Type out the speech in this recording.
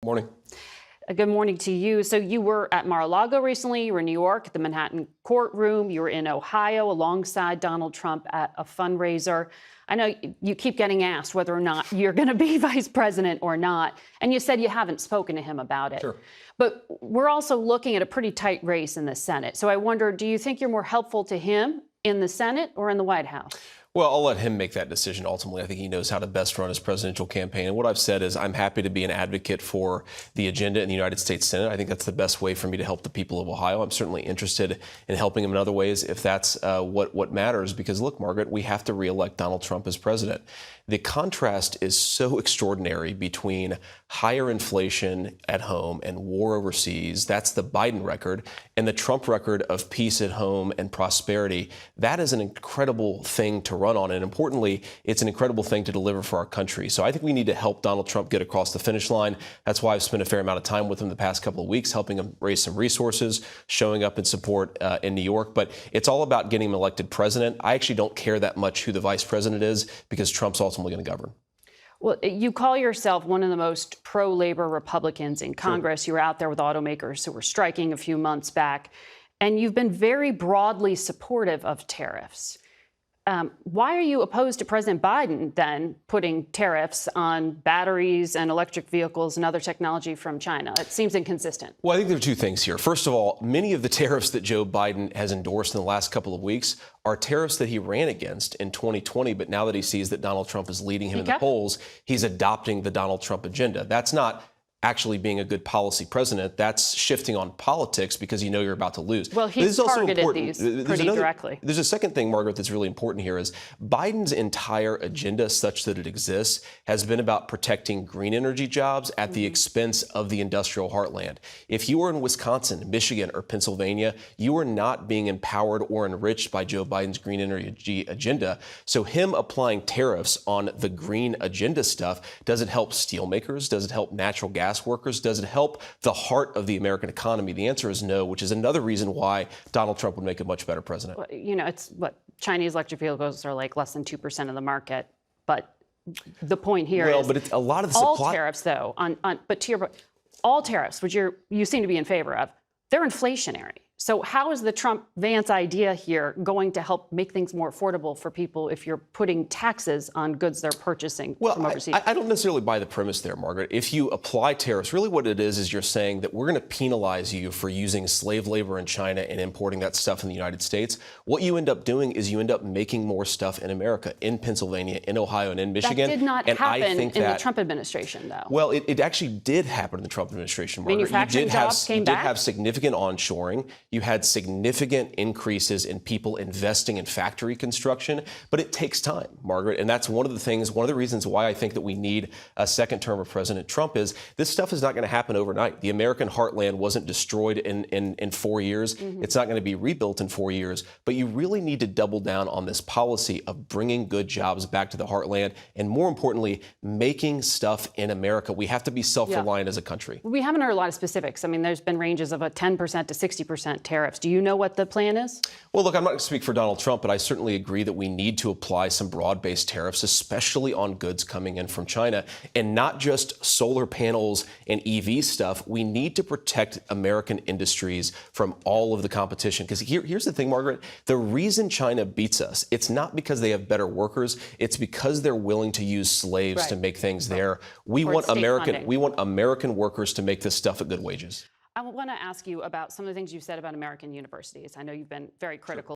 Morning. Good morning to you. So you were at Mar-a-Lago recently. You were in New York at the Manhattan courtroom. You were in Ohio alongside Donald Trump at a fundraiser. I know you keep getting asked whether or not you're going to be vice president or not. And you said you haven't spoken to him about it. Sure. But we're also looking at a pretty tight race in the Senate. So I wonder, do you think you're more helpful to him in the Senate or in the White House? Well, I'll let him make that decision ultimately. I think he knows how to best run his presidential campaign. And what I've said is I'm happy to be an advocate for the agenda in the United States Senate. I think that's the best way for me to help the people of Ohio. I'm certainly interested in helping him in other ways if that's what matters. Because look, Margaret, we have to reelect Donald Trump as president. The contrast is so extraordinary between higher inflation at home and war overseas. That's the Biden record, and the Trump record of peace at home and prosperity. That is an incredible thing to run on. And importantly, it's an incredible thing to deliver for our country. So I think we need to help Donald Trump get across the finish line. That's why I've spent a fair amount of time with him the past couple of weeks, helping him raise some resources, showing up in support in New York. But it's all about getting him elected president. I actually don't care that much who the vice president is because Trump's ultimately going to govern. Well, you call yourself one of the most pro-labor Republicans in Congress. Sure. You were out there with automakers who were striking a few months back, and you've been very broadly supportive of tariffs. Why are you opposed to President Biden then putting tariffs on batteries and electric vehicles and other technology from China? It seems inconsistent. Well, I think there are two things here. First of all, many of the tariffs that Joe Biden has endorsed in the last couple of weeks are tariffs that he ran against in 2020. But now that he sees that Donald Trump is leading him in the polls, he's adopting the Donald Trump agenda. That's not actually being a good policy president. That's shifting on politics because you know you're about to lose. Well, he's targeted these pretty directly. There's a second thing, Margaret, that's really important here is Biden's entire agenda, such that it exists, has been about protecting green energy jobs at the expense of the industrial heartland. If you are in Wisconsin, Michigan, or Pennsylvania, you are not being empowered or enriched by Joe Biden's green energy agenda. So him applying tariffs on the green agenda stuff, does it help steelmakers? Does it help natural gas workers? Does it help the heart of the American economy? The answer is no, which is another reason why Donald Trump would make a much better president. Well, you know, it's what Chinese electric vehicles are like less than 2% of the market. But the point here is, but it's a lot of the all tariffs, though, but to your point, all tariffs, which you seem to be in favor of, they're inflationary. So how is the Trump-Vance idea here going to help make things more affordable for people if you're putting taxes on goods they're purchasing from overseas? I don't necessarily buy the premise there, Margaret. If you apply tariffs, really what it is you're saying that we're going to penalize you for using slave labor in China and importing that stuff in the United States. What you end up doing is you end up making more stuff in America, in Pennsylvania, in Ohio, and in Michigan. That did not happen in the Trump administration, though. Well, it actually did happen in the Trump administration, Margaret. Manufacturing jobs came back. You did have significant onshoring. You had significant increases in people investing in factory construction, but it takes time, Margaret. And that's one of the reasons why I think that we need a second term of President Trump is this stuff is not going to happen overnight. The American heartland wasn't destroyed in 4 years. It's not going to be rebuilt in 4 years, but you really need to double down on this policy of bringing good jobs back to the heartland and, more importantly, making stuff in America. We have to be self-reliant as a country. We haven't heard a lot of specifics. I mean, there's been ranges of a 10% to 60% tariffs. Do you know what the plan is? Well, look, I'm not going to speak for Donald Trump, but I certainly agree that we need to apply some broad-based tariffs, especially on goods coming in from China, and not just solar panels and EV stuff. We need to protect American industries from all of the competition. Because here's the thing, Margaret, the reason China beats us, it's not because they have better workers. It's because they're willing to use slaves to make things there. We want American workers to make this stuff at good wages. I want to ask you about some of the things you said about American universities. I know you've been very critical